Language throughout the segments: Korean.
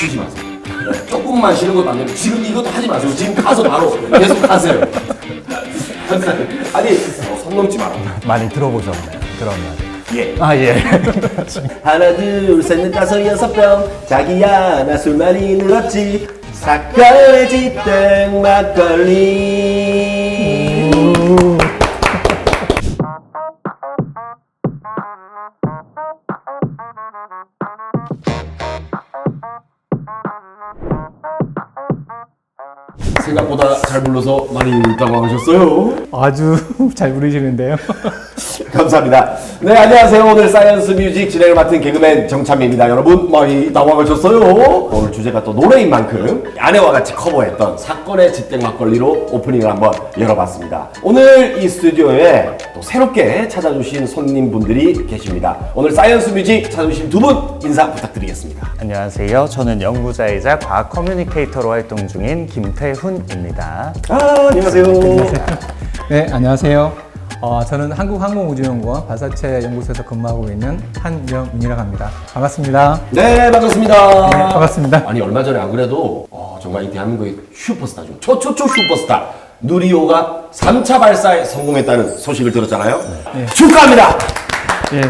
쉬지 마세요. 네, 조금만 쉬는 것도 안 되고 지금 이것도 하지 마세요. 지금 가서 바로 계속 하세요. 아니 선 넘지 마라. 많이 들어보셨나요? 그런 말. 예. 아, 예. 하나 둘 셋 넷 다섯 여섯 병 자기야 나 술 많이 늘었지 사건의 집땡 막걸리. 생각보다 잘 불러서 많이 당황하셨어요. 아주 잘 부르시는데요. 감사합니다. 네, 안녕하세요. 오늘 사이언스 뮤직 진행을 맡은 개그맨 정찬미입니다. 여러분 많이 당황하셨어요? 오늘 주제가 또 노래인 만큼 아내와 같이 커버했던 사건의 집땡 막걸리로 오프닝을 한번 열어봤습니다. 오늘 이 스튜디오에 또 새롭게 찾아주신 손님분들이 계십니다. 오늘 사이언스 뮤직 찾아주신 두 분 인사 부탁드리겠습니다. 안녕하세요. 저는 연구자이자 과학 커뮤니케이터로 활동 중인 김태훈입니다. 안녕하세요. 네, 안녕하세요. 저는 한국항공우주연구원 발사체 연구소에서 근무하고 있는 한명민이라고 합니다. 반갑습니다. 네, 반갑습니다. 네, 반갑습니다. 아니 얼마 전에 안 그래도 정말 이 대한민국의 슈퍼스타 중 초초초 슈퍼스타 누리호가 3차 발사에 성공했다는 소식을 들었잖아요. 네. 축하합니다. 예.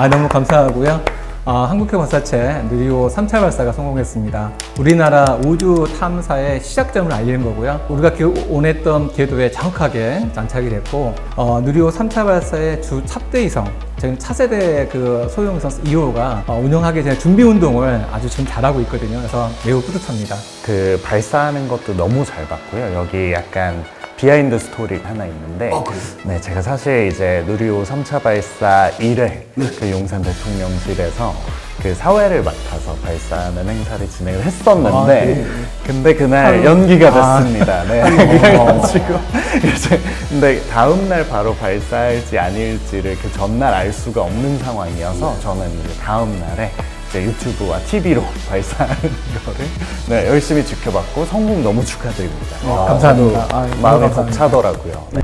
너무 감사하고요. 한국형 발사체 누리호 3차 발사가 성공했습니다. 우리나라 우주 탐사의 시작점을 알리는 거고요. 우리가 원했던 궤도에 정확하게 안착이 됐고, 누리호 3차 발사의 주 탑대위성, 지금 차세대 그 소형위성 2호가 운영하기 전에 준비 운동을 아주 지금 잘하고 있거든요. 그래서 매우 뿌듯합니다. 그 발사하는 것도 너무 잘 봤고요. 여기 약간 비하인드 스토리 하나 있는데, 그래요? 네, 제가 사실 이제 누리호 3차 발사 1회 그 용산 대통령실에서 그 사회를 맡아서 발사하는 행사를 진행을 했었는데, 네. 근데 그날 연기가 됐습니다. 네. 그래가지고 이제 근데 다음 날 바로 발사할지 아닐지를 그 전날 알 수가 없는 상황이어서 저는 이제 다음 날에 이제 유튜브와 TV로 발사하는 거를 네, 열심히 지켜봤고 성공 너무 축하드립니다. 감사합니다. 저도 마음이 감사합니다. 벅차더라고요. 네.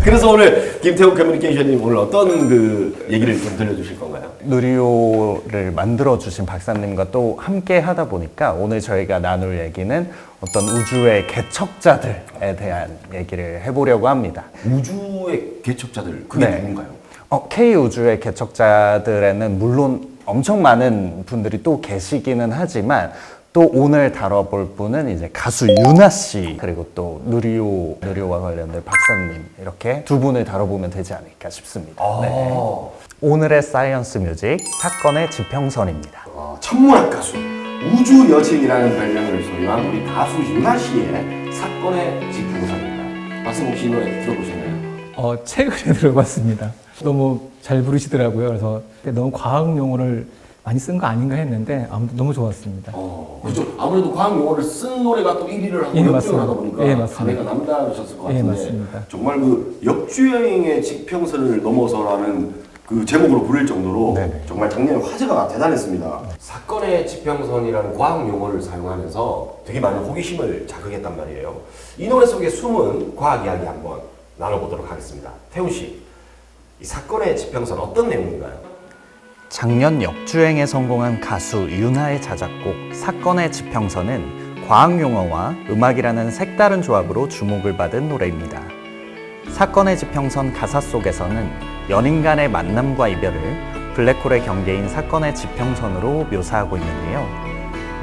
그래서 오늘 김태훈 커뮤니케이션님 오늘 어떤 그 얘기를 좀 들려주실 건가요? 누리호를 만들어주신 박사님과 또 함께 하다 보니까 오늘 저희가 나눌 얘기는 어떤 우주의 개척자들에 대한 얘기를 해보려고 합니다. 우주의 개척자들 그게 네. 누군가요? K 우주의 개척자들에는 물론 엄청 많은 분들이 또 계시기는 하지만 또 오늘 다뤄볼 분은 이제 가수 유나 씨 그리고 또 누리호와 관련된 박사님 이렇게 두 분을 다뤄보면 되지 않을까 싶습니다. 네. 오늘의 사이언스 뮤직 사건의 지평선입니다. 천문학 가수 우주 여친이라는 별명을 소유한 우리 가수 유나 씨의 사건의 지평선입니다. 박승국 씨 노래 들어보셨나요? 최근에 들어봤습니다. 너무 잘 부르시더라고요. 그래서 너무 과학 용어를 많이 쓴 거 아닌가 했는데 아무튼 너무 좋았습니다. 그죠. 아무래도 과학 용어를 쓴 노래가 또 1위를 하고 예, 역주행을 맞습니다. 하다 보니까 예, 맞습니다. 감회가 남다르셨을 것 예, 같은데 맞습니다. 정말 그 역주행의 지평선을 넘어서라는 그 제목으로 부를 정도로 네네. 정말 작년에 화제가 대단했습니다. 사건의 지평선이라는 과학 용어를 사용하면서 되게 많은 호기심을 자극했단 말이에요. 이 노래 속의 숨은 과학 이야기 한번 나눠보도록 하겠습니다. 태훈 씨, 이 사건의 지평선 어떤 내용인가요? 작년 역주행에 성공한 가수 윤하의 자작곡 사건의 지평선은 과학 용어와 음악이라는 색다른 조합으로 주목을 받은 노래입니다. 사건의 지평선 가사 속에서는 연인 간의 만남과 이별을 블랙홀의 경계인 사건의 지평선으로 묘사하고 있는데요.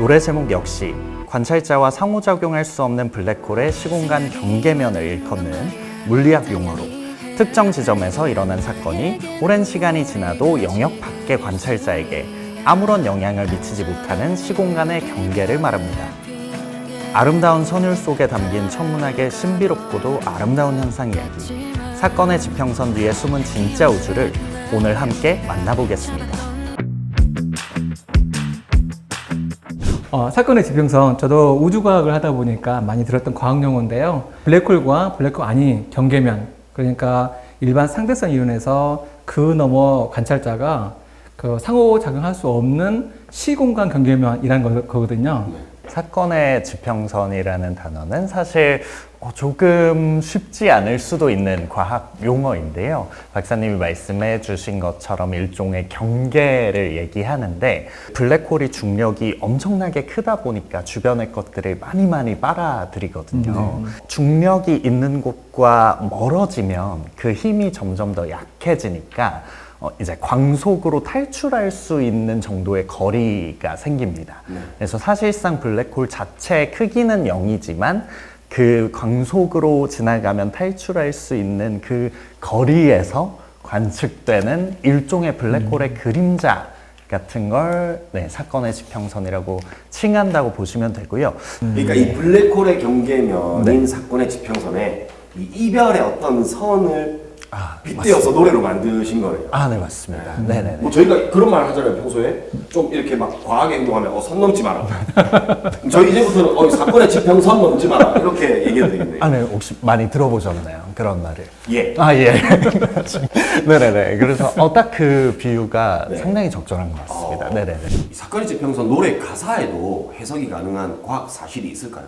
노래 제목 역시 관찰자와 상호작용할 수 없는 블랙홀의 시공간 경계면을 일컫는 물리학 용어로 특정 지점에서 일어난 사건이 오랜 시간이 지나도 영역 밖의 관찰자에게 아무런 영향을 미치지 못하는 시공간의 경계를 말합니다. 아름다운 선율 속에 담긴 천문학의 신비롭고도 아름다운 현상 이야기, 사건의 지평선 뒤에 숨은 진짜 우주를 오늘 함께 만나보겠습니다. 사건의 지평선, 저도 우주과학을 하다 보니까 많이 들었던 과학 용어인데요. 블랙홀과 블랙홀 아닌 경계면, 그러니까 일반 상대성 이론에서 그 너머 관찰자가 그 상호작용할 수 없는 시공간 경계면이라는 거거든요. 사건의 지평선이라는 단어는 사실 조금 쉽지 않을 수도 있는 과학 용어인데요. 박사님이 말씀해 주신 것처럼 일종의 경계를 얘기하는데, 블랙홀이 중력이 엄청나게 크다 보니까 주변의 것들을 많이 빨아들이거든요. 중력이 있는 곳과 멀어지면 그 힘이 점점 더 약해지니까 이제 광속으로 탈출할 수 있는 정도의 거리가 생깁니다. 그래서 사실상 블랙홀 자체의 크기는 0이지만 그 광속으로 지나가면 탈출할 수 있는 그 거리에서 관측되는 일종의 블랙홀의 그림자 같은 걸 사건의 지평선이라고 칭한다고 보시면 되고요. 그러니까 이 블랙홀의 경계면인 사건의 지평선에 이 이별의 어떤 선을 빗대어서 노래로 만드신 거예요. 네, 맞습니다. 네네네. 뭐 저희가 그런 말 하잖아요. 평소에 좀 이렇게 막 과하게 행동하면 선 넘지 마라. 저희 이제부터는 사건의 지평선 넘지 마라 이렇게 얘기해도 되겠네요. 네, 혹시 많이 들어보셨나요? 그런 말을. 예. 예. 네네네. 그래서 딱 그 비유가 상당히 적절한 것 같습니다. 네네네. 이 사건의 지평선 노래 가사에도 해석이 가능한 과학 사실이 있을까요?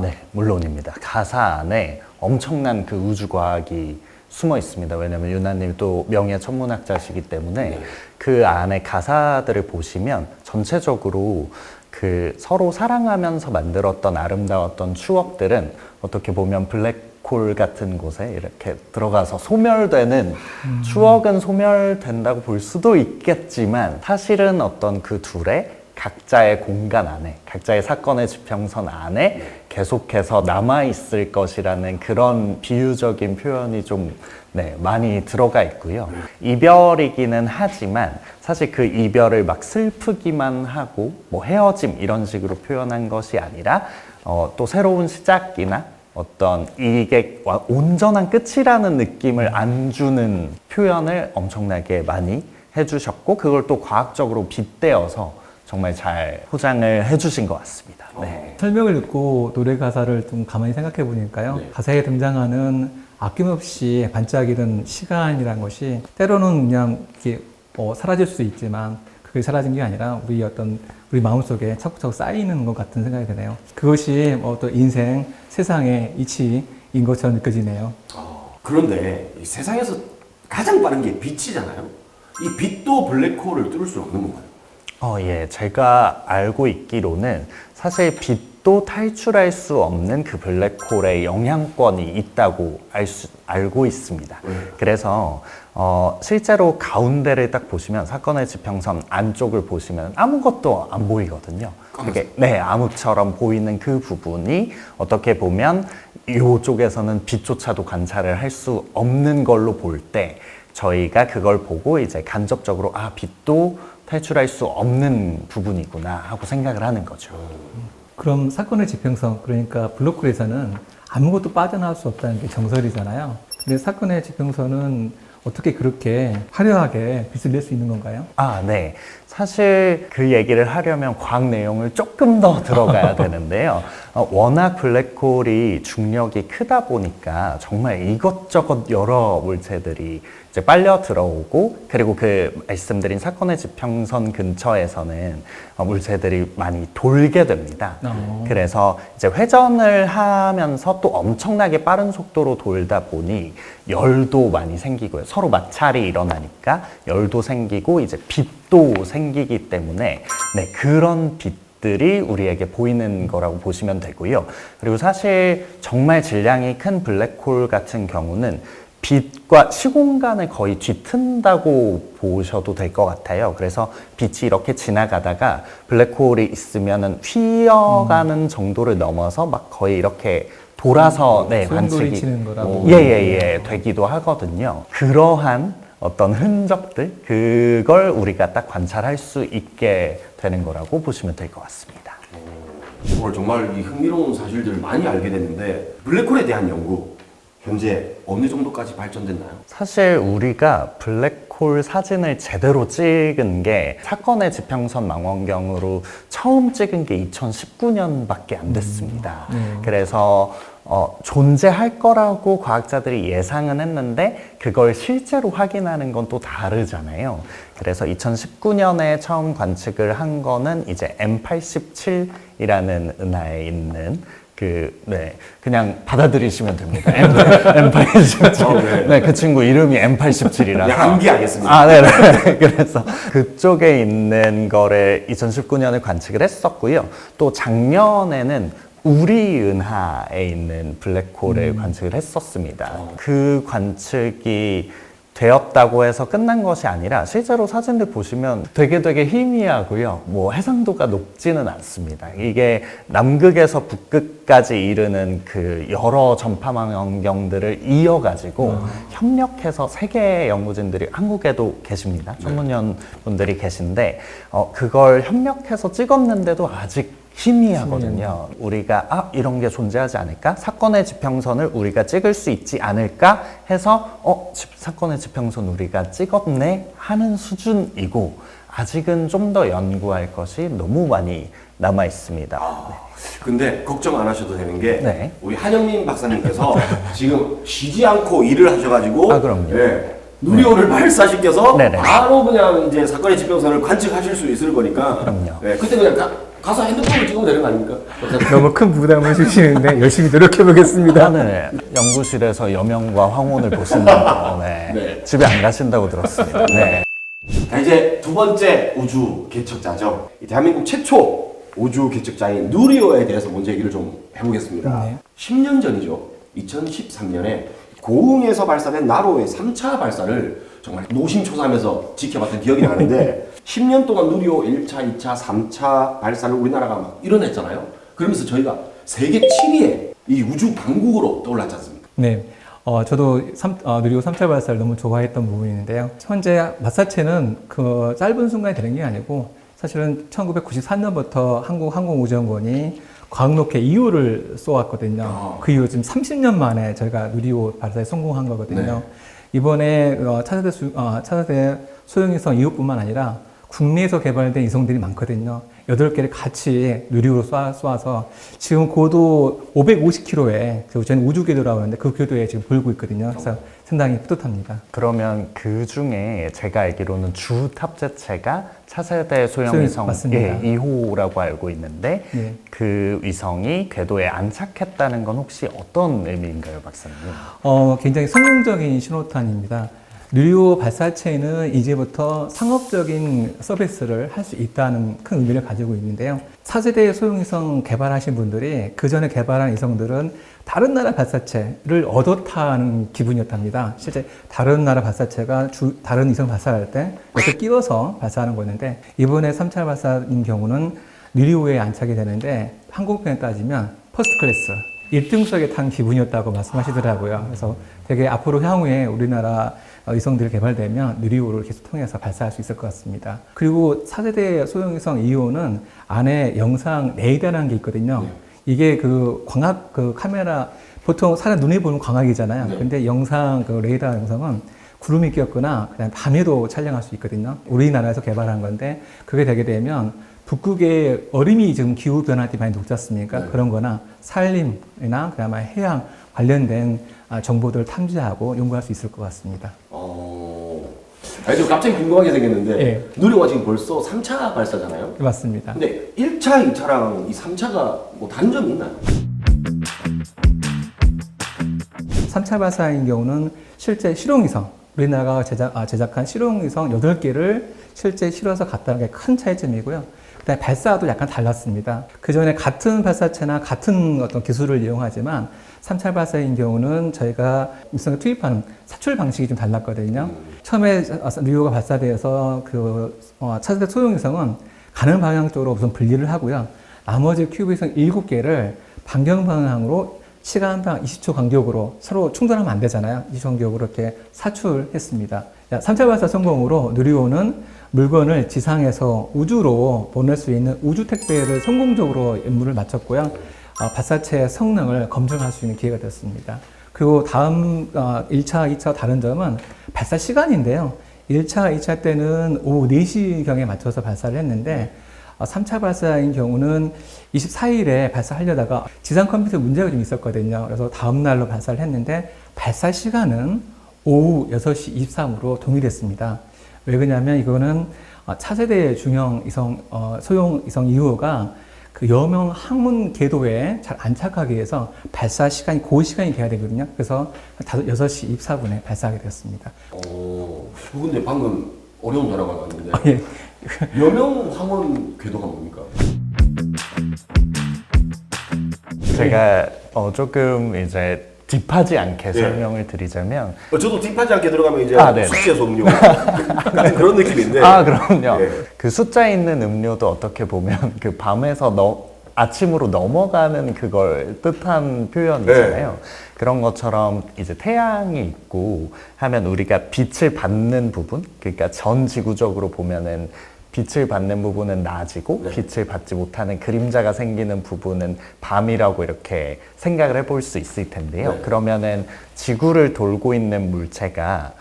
네, 물론입니다. 가사 안에 엄청난 그 우주과학이 숨어 있습니다. 왜냐하면 유나님 또 명예 천문학자시기 때문에 그 안에 가사들을 보시면 전체적으로 그 서로 사랑하면서 만들었던 아름다웠던 추억들은 어떻게 보면 블랙홀 같은 곳에 이렇게 들어가서 소멸되는, 추억은 소멸된다고 볼 수도 있겠지만 사실은 어떤 그 둘의 각자의 공간 안에, 각자의 사건의 지평선 안에 계속해서 남아있을 것이라는 그런 비유적인 표현이 좀 많이 들어가 있고요. 이별이기는 하지만 사실 그 이별을 막 슬프기만 하고 뭐 헤어짐 이런 식으로 표현한 것이 아니라 또 새로운 시작이나 어떤 이게 온전한 끝이라는 느낌을 안 주는 표현을 엄청나게 많이 해주셨고, 그걸 또 과학적으로 빗대어서 정말 잘 포장을 해주신 것 같습니다. 네. 설명을 듣고 노래 가사를 좀 가만히 생각해 보니까요. 가사에 등장하는 아낌없이 반짝이는 시간이란 것이 때로는 그냥 이렇게 사라질 수 있지만 그게 사라진 게 아니라 우리 마음속에 차곡차곡 쌓이는 것 같은 생각이 드네요. 그것이 또 인생, 세상의 이치인 것처럼 느껴지네요. 그런데 이 세상에서 가장 빠른 게 빛이잖아요. 이 빛도 블랙홀을 뚫을 수 없는 건가요? 예. 제가 알고 있기로는 사실 빛도 탈출할 수 없는 그 블랙홀의 영향권이 있다고 알고 있습니다. 그래서 실제로 가운데를 딱 보시면, 사건의 지평선 안쪽을 보시면 아무것도 안 보이거든요. 그게 암흑처럼 보이는 그 부분이 어떻게 보면 이쪽에서는 빛조차도 관찰을 할 수 없는 걸로 볼 때, 저희가 그걸 보고 이제 간접적으로 빛도 탈출할 수 없는 부분이구나 하고 생각을 하는 거죠. 그럼 사건의 지평선, 그러니까 블랙홀에서는 아무것도 빠져나올 수 없다는 게 정설이잖아요. 근데 사건의 지평선은 어떻게 그렇게 화려하게 빛을 낼 수 있는 건가요? 네. 사실 그 얘기를 하려면 과학 내용을 조금 더 들어가야 되는데요. 워낙 블랙홀이 중력이 크다 보니까 정말 이것저것 여러 물체들이 이제 빨려 들어오고, 그리고 그 말씀드린 사건의 지평선 근처에서는 물체들이 많이 돌게 됩니다. 그래서 이제 회전을 하면서 또 엄청나게 빠른 속도로 돌다 보니 열도 많이 생기고요. 서로 마찰이 일어나니까 열도 생기고 이제 빛도 생기기 때문에 그런 빛들이 우리에게 보이는 거라고 보시면 되고요. 그리고 사실 정말 질량이 큰 블랙홀 같은 경우는 빛과 시공간을 거의 뒤튼다고 보셔도 될 것 같아요. 그래서 빛이 이렇게 지나가다가 블랙홀이 있으면은 휘어가는 정도를 넘어서 막 거의 이렇게 돌아서 소용돌이 치는 거라고. 되기도 하거든요. 그러한 어떤 흔적들, 그걸 우리가 딱 관찰할 수 있게 되는 거라고 보시면 될 것 같습니다. 오늘 정말 이 흥미로운 사실들을 많이 알게 됐는데, 블랙홀에 대한 연구 현재 어느 정도까지 발전됐나요? 사실 우리가 블랙홀 사진을 제대로 찍은 게 사건의 지평선 망원경으로 처음 찍은 게 2019년밖에 안 됐습니다. 그래서 존재할 거라고 과학자들이 예상은 했는데 그걸 실제로 확인하는 건 또 다르잖아요. 그래서 2019년에 처음 관측을 한 거는 이제 M87이라는 은하에 있는 그냥 받아들이시면 됩니다. M87. 네, 그 친구 이름이 M87이라서. 네, 암기하겠습니다. 아, 네네. 그래서 그쪽에 있는 거를 2019년에 관측을 했었고요. 또 작년에는 우리 은하에 있는 블랙홀을 관측을 했었습니다. 그 관측이 되었다고 해서 끝난 것이 아니라 실제로 사진들 보시면 되게 희미하고요. 뭐 해상도가 높지는 않습니다. 이게 남극에서 북극까지 이르는 그 여러 전파망 환경들을 이어가지고 협력해서 세계 연구진들이 한국에도 계십니다. 전문연 분들이 계신데 그걸 협력해서 찍었는데도 아직 희미하거든요. 우리가 이런 게 존재하지 않을까? 사건의 지평선을 우리가 찍을 수 있지 않을까? 해서 사건의 지평선 우리가 찍었네? 하는 수준이고 아직은 좀 더 연구할 것이 너무 많이 남아 있습니다. 근데 걱정 안 하셔도 되는 게 네. 우리 한영민 박사님께서 지금 쉬지 않고 일을 하셔가지고 그럼요. 누리호를 발사시켜서 네네. 바로 그냥 이제 사건의 지평선을 관측하실 수 있을 거니까 그럼요. 그때 그냥 가서 핸드폰을 찍으면 되는 거 아닙니까? 너무 큰 부담을 주시는데 열심히 노력해 보겠습니다. 네. 연구실에서 여명과 황혼을 보신다고 네. 집에 안 가신다고 들었습니다. 네. 자, 이제 두 번째 우주 개척자죠. 이 대한민국 최초 우주 개척자인 누리호에 대해서 먼저 얘기를 좀 해보겠습니다. 네. 10년 전이죠. 2013년에 고흥에서 발사된 나로의 3차 발사를 정말 노심초사하면서 지켜봤던 기억이 나는데 10년 동안 누리호 1차, 2차, 3차 발사를 우리나라가 막 이뤄냈잖아요. 그러면서 저희가 세계 7위의 이 우주 강국으로 떠올랐지 않습니까? 네. 저도 누리호 3차 발사를 너무 좋아했던 부분인데요. 현재 발사체는 그 짧은 순간에 되는 게 아니고 사실은 1994년부터 한국항공우주연구원이 과학로켓 2호를 쏘았거든요. 그 이후 지금 30년 만에 저희가 누리호 발사에 성공한 거거든요. 이번에 차세대 소형위성 2호뿐만 아니라 국내에서 개발된 위성들이 많거든요. 8개를 같이 누리호로 쏘아서 지금 고도 550km에 저는 우주궤도라고 하는데 그 궤도에 지금 돌고 있거든요. 그래서 상당히 뿌듯합니다. 그러면 그 중에 제가 알기로는 주 탑재체가 차세대 소형위성 맞습니다. 2호라고 알고 있는데 네. 그 위성이 궤도에 안착했다는 건 혹시 어떤 의미인가요, 박사님? 굉장히 성공적인 신호탄입니다. 누리호 발사체는 이제부터 상업적인 서비스를 할 수 있다는 큰 의미를 가지고 있는데요. 차세대 소형위성 개발하신 분들이 그 전에 개발한 위성들은 다른 나라 발사체를 얻어타는 기분이었답니다. 실제 다른 나라 발사체가 다른 위성 발사할 때 이렇게 끼워서 발사하는 거였는데 이번에 3차 발사인 경우는 누리호에 안착이 되는데 항공편에 따지면 퍼스트 클래스 1등석에 탄 기분이었다고 말씀하시더라고요. 그래서 되게 앞으로 향후에 우리나라 위성들이 개발되면 누리호를 계속 통해서 발사할 수 있을 것 같습니다. 그리고 4세대 소형위성 2호는 안에 영상 레이더라는 게 있거든요. 이게 그 광학 그 카메라 보통 사람 눈에 보는 광학이잖아요. 근데 영상 그 레이더 영상은 구름이 꼈거나 그냥 밤에도 촬영할 수 있거든요. 우리나라에서 개발한 건데 그게 되게 되면 북극의 얼음이 지금 기후 변화 때문에 많이 녹지 않습니까? 그런 거나 산림이나 그다음에 해양 관련된 정보들을 탐지하고 연구할 수 있을 것 같습니다. 좀 갑자기 궁금하게 생겼는데 예. 누리호가 지금 벌써 3차 발사잖아요. 맞습니다. 근데 1차, 2차랑 이 3차가 뭐 다른 점이 있나요? 3차 발사인 경우는 실제 실용위성, 우리나라가 제작한 실용위성 8개를 실제 실어서 갔다는 게 큰 차이점이고요. 그다음에 발사도 약간 달랐습니다. 그 전에 같은 발사체나 같은 어떤 기술을 이용하지만 3차 발사인 경우는 저희가 위성에 투입하는 사출 방식이 좀 달랐거든요. 처음에 누리호가 발사되어서 차세대 소형위성은 가는 방향 쪽으로 우선 분리를 하고요. 나머지 큐브위성 7개를 반경 방향으로 시간당 20초 간격으로 서로 충돌하면 안 되잖아요. 20초 간격으로 이렇게 사출했습니다. 3차 발사 성공으로 누리호는 물건을 지상에서 우주로 보낼 수 있는 우주 택배를 성공적으로 임무를 마쳤고요. 발사체의 성능을 검증할 수 있는 기회가 됐습니다. 그리고 다음 1차, 2차 다른 점은 발사 시간인데요. 1차, 2차 때는 오후 4시경에 맞춰서 발사를 했는데 3차 발사인 경우는 24일에 발사하려다가 지상 컴퓨터 문제가 좀 있었거든요. 그래서 다음 날로 발사를 했는데 발사 시간은 오후 6시 23분으로 동일했습니다. 왜 그러냐면 이거는 차세대 중형 소형 위성 2호가 그 여명 항문 궤도에 잘 안착하기 위해서 발사 시간이 그 시간이 돼야 되거든요. 그래서 6시 24분에 발사하게 되었습니다. 근데 방금 어려운 단어가 나왔는데 예. 여명 항원 궤도가 뭡니까? 제가 조금 이제 딥하지 않게 설명을 드리자면 저도 딥하지 않게 들어가면 이제 네. 숙제에서 음료 같은 그런 느낌인데. 그럼요. 네. 그 숫자 있는 음료도 어떻게 보면 그 밤에서 아침으로 넘어가는 그걸 뜻한 표현이잖아요. 그런 것처럼 이제 태양이 있고 하면 우리가 빛을 받는 부분, 그러니까 전 지구적으로 보면은 빛을 받는 부분은 낮이고 빛을 받지 못하는 그림자가 생기는 부분은 밤이라고 이렇게 생각을 해볼 수 있을 텐데요. 그러면은 지구를 돌고 있는 물체가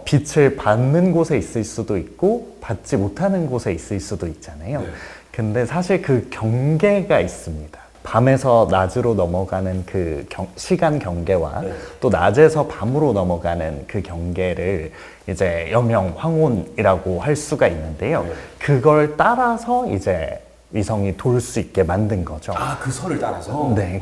빛을 받는 곳에 있을 수도 있고 받지 못하는 곳에 있을 수도 있잖아요. 근데 사실 그 경계가 있습니다. 밤에서 낮으로 넘어가는 그 시간 경계와 또 낮에서 밤으로 넘어가는 그 경계를 이제 여명 황혼이라고 할 수가 있는데요. 그걸 따라서 이제 위성이 돌 수 있게 만든 거죠. 그 설을 따라서? 네.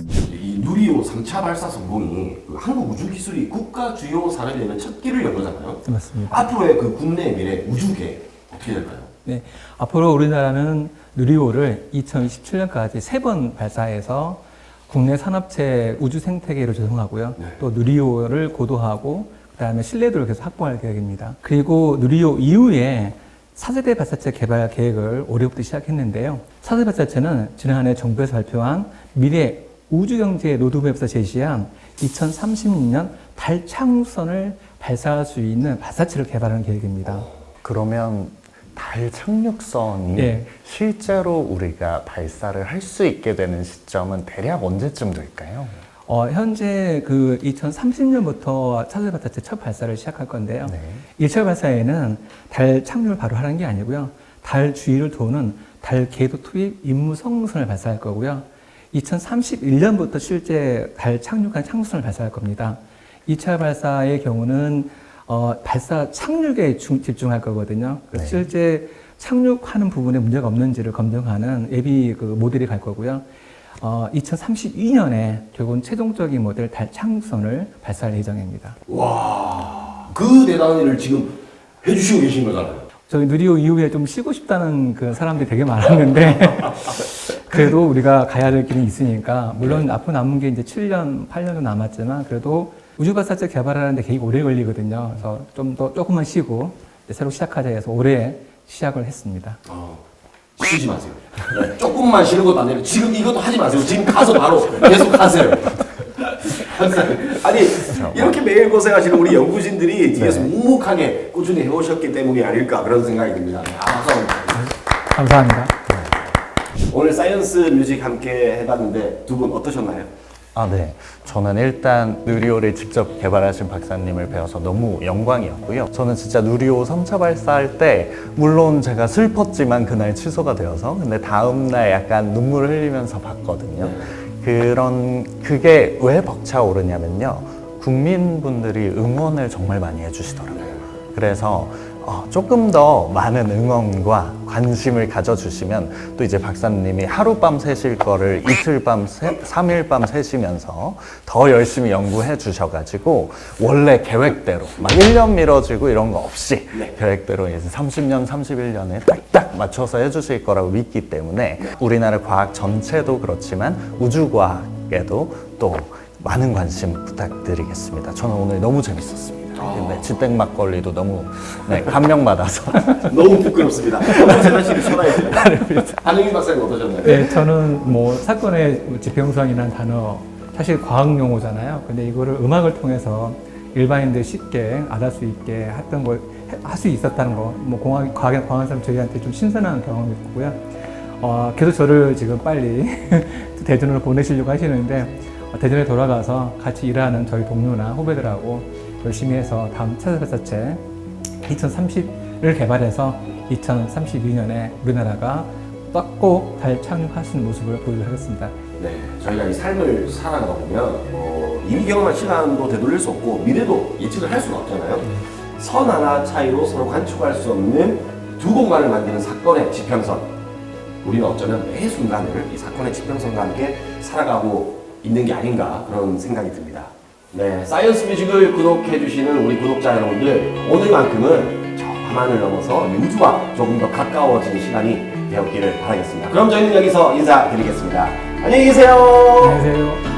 이 누리호 3차 발사 성공이 그 한국우주기술이 국가 주요 산업이 되는 첫 길을 연 거잖아요. 맞습니다. 앞으로의 그 국내 미래 우주계 어떻게 될까요? 네, 앞으로 우리나라는 누리호를 2027년까지 3번 발사해서 국내 산업체 우주 생태계로 조성하고요. 또 누리호를 고도화하고 그다음에 신뢰도를 계속 확보할 계획입니다. 그리고 누리호 이후에 4세대 발사체 개발 계획을 올해부터 시작했는데요. 4세대 발사체는 지난해 정부에서 발표한 미래 우주경제 로드맵에서 제시한 2030년 달 착륙선을 발사할 수 있는 발사체를 개발하는 계획입니다. 그러면 달 착륙선이 실제로 우리가 발사를 할 수 있게 되는 시점은 대략 언제쯤 될까요? 현재 그 2030년부터 차세대 발사체 첫 발사를 시작할 건데요. 1차 발사에는 달 착륙을 바로 하는 게 아니고요. 달 주위를 도는 달 궤도 투입 임무 성능선을 발사할 거고요. 2031년부터 실제 달 착륙한 착륙선을 발사할 겁니다. 2차 발사의 경우는 발사 착륙에 집중할 거거든요. 그래서 실제 착륙하는 부분에 문제가 없는지를 검증하는 예비 그 모델이 갈 거고요. 2032년에 결국은 최종적인 모델 달 착륙선을 발사할 예정입니다. 와, 그 대단한 일을 지금 해주시고 계신 거잖아요. 저희 누리호 이후에 좀 쉬고 싶다는 그 사람들이 되게 많았는데 그래도 우리가 가야 될 길이 있으니까 물론 앞으로 남은 게 이제 7년, 8년도 남았지만 그래도 우주 발사체 개발하는데 되게 오래 걸리거든요. 그래서 좀 더 조금만 쉬고 새로 시작하자 해서 올해 시작을 했습니다. 쉬지 마세요. 조금만 쉬는 것도 안 되고 지금 이것도 하지 마세요. 지금 가서 바로 계속 하세요. 아니 이렇게 매일 고생하시는 우리 연구진들이 뒤에서 묵묵하게 꾸준히 해오셨기 때문이 아닐까 그런 생각이 듭니다. 감사합니다. 감사합니다. 오늘 사이언스 뮤직 함께 해봤는데 두 분 어떠셨나요? 네. 저는 일단 누리호를 직접 개발하신 박사님을 뵈어서 너무 영광이었고요. 저는 진짜 누리호 3차 발사할 때 물론 제가 슬펐지만 그날 취소가 되어서 근데 다음날 약간 눈물을 흘리면서 봤거든요. 그게 왜 벅차오르냐면요. 국민분들이 응원을 정말 많이 해주시더라고요. 그래서 조금 더 많은 응원과 관심을 가져주시면 또 이제 박사님이 하룻밤 새실 거를 이틀밤, 3일밤 새시면서 더 열심히 연구해 주셔가지고 원래 계획대로 막 1년 미뤄지고 이런 거 없이 계획대로 이제 30년, 31년에 딱딱 맞춰서 해주실 거라고 믿기 때문에 우리나라 과학 전체도 그렇지만 우주과학에도 또 많은 관심 부탁드리겠습니다. 저는 오늘 너무 재밌었습니다. 지땡 막걸리도 너무 감명받아서 너무 부끄럽습니다. 세나 씨를 전화해주세요. 한영민 박사님 어떠셨나요? 네, 저는 뭐 사건의 지평선이라는 단어 사실 과학 용어잖아요. 근데 이거를 음악을 통해서 일반인들 쉽게 알아볼 수 있게 했던 걸 할 수 있었다는 거, 뭐 과학에 관한 사람 저희한테 좀 신선한 경험이었고요. 계속 저를 지금 빨리 대전으로 보내시려고 하시는데 대전에 돌아가서 같이 일하는 저희 동료나 후배들하고 열심히 해서 다음 차세대 발사체 개발해서 2032년에 우리나라가 꼭 달 착륙할 수 있는 모습을 보이도록 하겠습니다. 네, 저희가 이 삶을 살아가다 보면 이미 경험한 시간도 되돌릴 수 없고 미래도 예측을 할 수가 없잖아요. 선 하나 차이로 서로 관측할 수 없는 두 공간을 만드는 사건의 지평선. 우리는 어쩌면 매 순간을 이 사건의 지평선과 함께 살아가고 있는 게 아닌가 그런 생각이 듭니다. 네, 사이언스 뮤직을 구독해주시는 우리 구독자 여러분들, 오늘만큼은 저 밤하늘 넘어서 우주와 조금 더 가까워지는 시간이 되었기를 바라겠습니다. 그럼 저희는 여기서 인사드리겠습니다. 안녕히 계세요. 안녕히 계세요.